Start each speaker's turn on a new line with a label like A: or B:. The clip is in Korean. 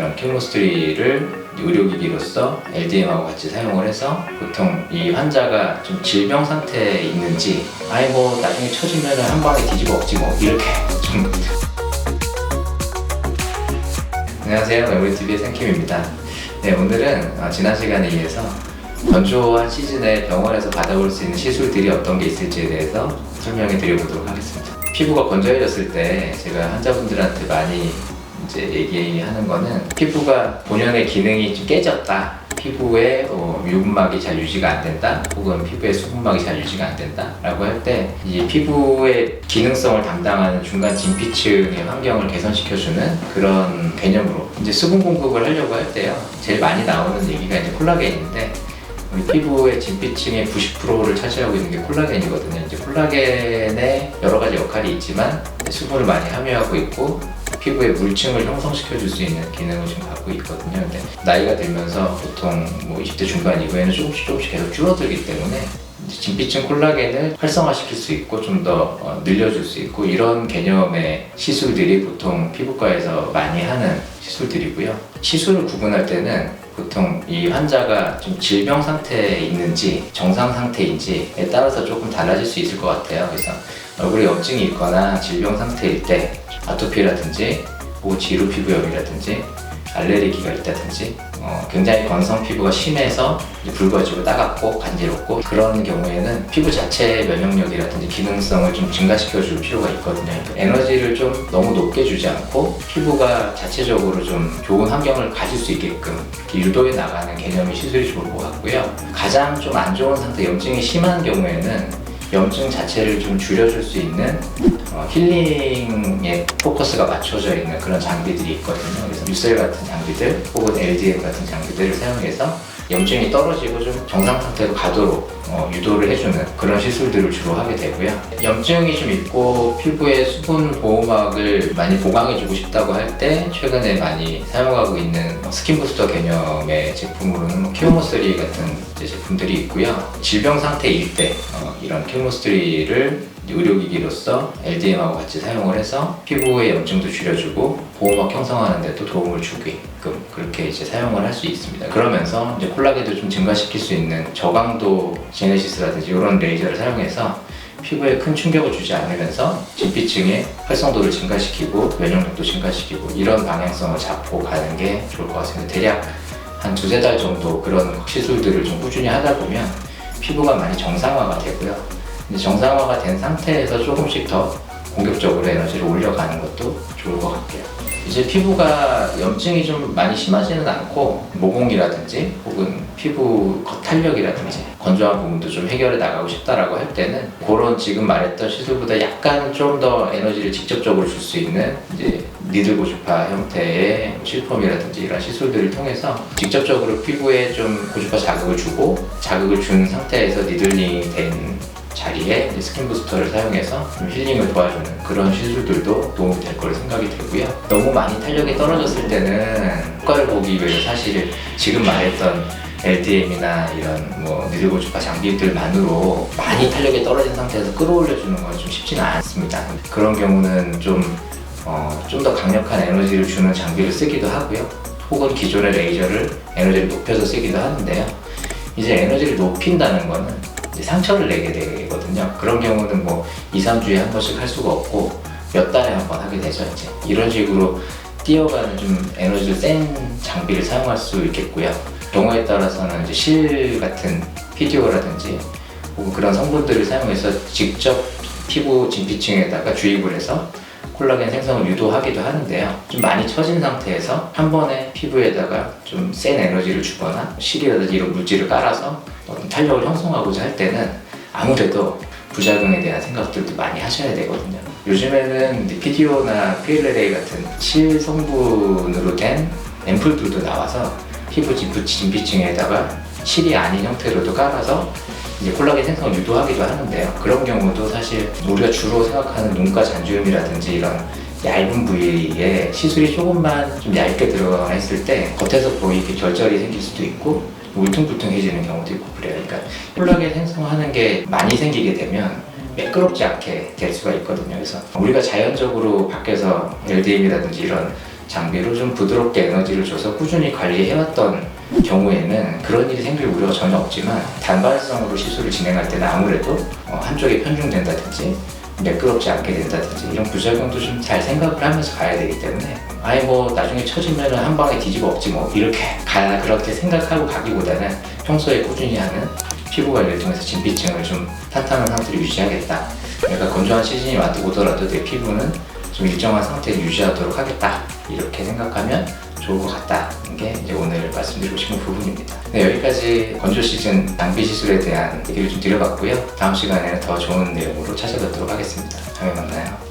A: 이런 킬모스트리를 의료기기로서 LDM하고 같이 사용을 해서 보통 이 환자가 좀 질병 상태에 있는지 아니 뭐 나중에 처지면 한 방에 뒤집어 엎지 뭐 이렇게 좀. 안녕하세요, 메모리TV의 생킴입니다. 네, 오늘은 지난 시간에 이어서 건조한 시즌에 병원에서 받아볼 수 있는 시술들이 어떤 게 있을지에 대해서 설명해 드려보도록 하겠습니다. 피부가 건조해졌을 때 제가 환자분들한테 많이 이제 얘기하는 거는 피부가 본연의 기능이 좀 깨졌다, 피부에 유분막이 잘 유지가 안 된다, 혹은 피부에 수분막이 잘 유지가 안 된다 라고 할 때 이 피부의 기능성을 담당하는 중간 진피층의 환경을 개선시켜주는 그런 개념으로 이제 수분 공급을 하려고 할 때요, 제일 많이 나오는 얘기가 이제 콜라겐인데, 우리 피부의 진피층의 90%를 차지하고 있는 게 콜라겐이거든요. 이제 콜라겐에 여러 가지 역할이 있지만 수분을 많이 함유하고 있고 피부에 물층을 형성시켜 줄 수 있는 기능을 좀 갖고 있거든요. 근데 나이가 들면서 보통 뭐 20대 중반 이후에는 조금씩 계속 줄어들기 때문에 진피층 콜라겐을 활성화시킬 수 있고 좀 더 늘려줄 수 있고, 이런 개념의 시술들이 보통 피부과에서 많이 하는 시술들이고요. 시술을 구분할 때는 보통 이 환자가 좀 질병 상태에 있는지 정상 상태인지에 따라서 조금 달라질 수 있을 것 같아요. 그래서 얼굴에 염증이 있거나 질병 상태일 때 아토피라든지 혹은 지루 피부염이라든지 알레르기가 있다든지 굉장히 건성 피부가 심해서 붉어지고 따갑고 간지럽고, 그런 경우에는 피부 자체의 면역력이라든지 기능성을 좀 증가시켜 줄 필요가 있거든요. 에너지를 좀 너무 높게 주지 않고 피부가 자체적으로 좀 좋은 환경을 가질 수 있게끔 유도해 나가는 개념의 시술이 좋을 것 같고요. 가장 좀 안 좋은 상태, 염증이 심한 경우에는 염증 자체를 좀 줄여줄 수 있는 힐링에 포커스가 맞춰져 있는 그런 장비들이 있거든요. 그래서 뉴셀 같은 장비들 혹은 LDM 같은 장비들을 사용해서 염증이 떨어지고 좀 정상 상태로 가도록 유도를 해주는 그런 시술들을 주로 하게 되고요. 염증이 좀 있고 피부에 수분 보호막을 많이 보강해주고 싶다고 할 때 최근에 많이 사용하고 있는 스킨 부스터 개념의 제품으로는 킬모스트리 같은 제품들이 있고요. 질병 상태일 때 이런 킬모스트리를 의료기기로서 LDM하고 같이 사용을 해서 피부의 염증도 줄여주고 보호막 형성하는 데도 도움을 주게끔 그렇게 이제 사용을 할 수 있습니다. 그러면서 이제 콜라겐도 좀 증가시킬 수 있는 저강도 제네시스라든지 이런 레이저를 사용해서 피부에 큰 충격을 주지 않으면서 진피층의 활성도를 증가시키고 면역력도 증가시키고, 이런 방향성을 잡고 가는 게 좋을 것 같습니다. 대략 한 2-3달 정도 그런 시술들을 좀 꾸준히 하다 보면 피부가 많이 정상화가 되고요. 정상화가 된 상태에서 조금씩 더 공격적으로 에너지를 올려가는 것도 좋을 것 같고요. 이제 피부가 염증이 좀 많이 심하지는 않고 모공이라든지 혹은 피부 탄력이라든지 건조한 부분도 좀 해결해 나가고 싶다라고 할 때는 그런 지금 말했던 시술보다 약간 좀 더 에너지를 직접적으로 줄 수 있는 이제 니들 고주파 형태의 실펌이라든지 이런 시술들을 통해서 직접적으로 피부에 좀 고주파 자극을 주고, 자극을 준 상태에서 니들링이 된 자리에 스킨 부스터를 사용해서 좀 힐링을 도와주는 그런 시술들도 도움이 될 거로 생각이 들고요. 너무 많이 탄력이 떨어졌을 때는 효과를 보기 위해서 사실 지금 말했던 LDM이나 이런 니들 고주파 장비들만으로 많이 탄력이 떨어진 상태에서 끌어올려주는 건 좀 쉽지는 않습니다. 그런 경우는 좀 더 강력한 에너지를 주는 장비를 쓰기도 하고요. 혹은 기존의 레이저를 에너지를 높여서 쓰기도 하는데요. 이제 에너지를 높인다는 거는 상처를 내게 되거든요. 그런 경우는 2-3주에 한 번씩 할 수가 없고 몇 달에 한 번 하게 되죠. 이제 이런 식으로 뛰어가는 좀 에너지를 센 장비를 사용할 수 있겠고요. 경우에 따라서는 이제 실 같은 PDO라든지 혹은 그런 성분들을 사용해서 직접 피부 진피층에다가 주입을 해서 콜라겐 생성을 유도하기도 하는데요. 좀 많이 처진 상태에서 한 번에 피부에다가 좀 센 에너지를 주거나 실이라든지 이런 물질을 깔아서 탄력을 형성하고자 할 때는 아무래도 부작용에 대한 생각들도 많이 하셔야 되거든요. 요즘에는 PDO나 PLLA 같은 실 성분으로 된 앰플들도 나와서 피부 진피층에다가 실이 아닌 형태로도 깔아서 이제 콜라겐 생성을 유도하기도 하는데요. 그런 경우도 사실 우리가 주로 생각하는 눈가 잔주름이라든지 이런 얇은 부위에 시술이 조금만 좀 얇게 들어가 있을 때 겉에서 보이게 결절이 생길 수도 있고 울퉁불퉁해지는 경우도 있고 그래요. 그러니까 콜라겐 생성하는 게 많이 생기게 되면 매끄럽지 않게 될 수가 있거든요. 그래서 우리가 자연적으로 밖에서 LDM이라든지 이런 장비로 좀 부드럽게 에너지를 줘서 꾸준히 관리해왔던 경우에는 그런 일이 생길 우려가 전혀 없지만 단발성으로 시술을 진행할 때는 아무래도 한쪽이 편중된다든지 매끄럽지 않게 된다든지 이런 부작용도 좀 잘 생각을 하면서 가야 되기 때문에 아예 뭐 나중에 처지면 한 방에 뒤집어 엎지 뭐 이렇게 그렇게 생각하고 가기보다는 평소에 꾸준히 하는 피부 관리를 통해서 진피층을 좀 탄탄한 상태로 유지하겠다. 그러니까 건조한 시즌이 오더라도 내 피부는 좀 일정한 상태를 유지하도록 하겠다. 이렇게 생각하면 좋을 것 같다는 게 이제 오늘 말씀드리고 싶은 부분입니다. 네, 여기까지 건조 시즌 장비 시술에 대한 얘기를 좀 드려봤고요. 다음 시간에는 더 좋은 내용으로 찾아뵙도록 하겠습니다. 다음에 만나요.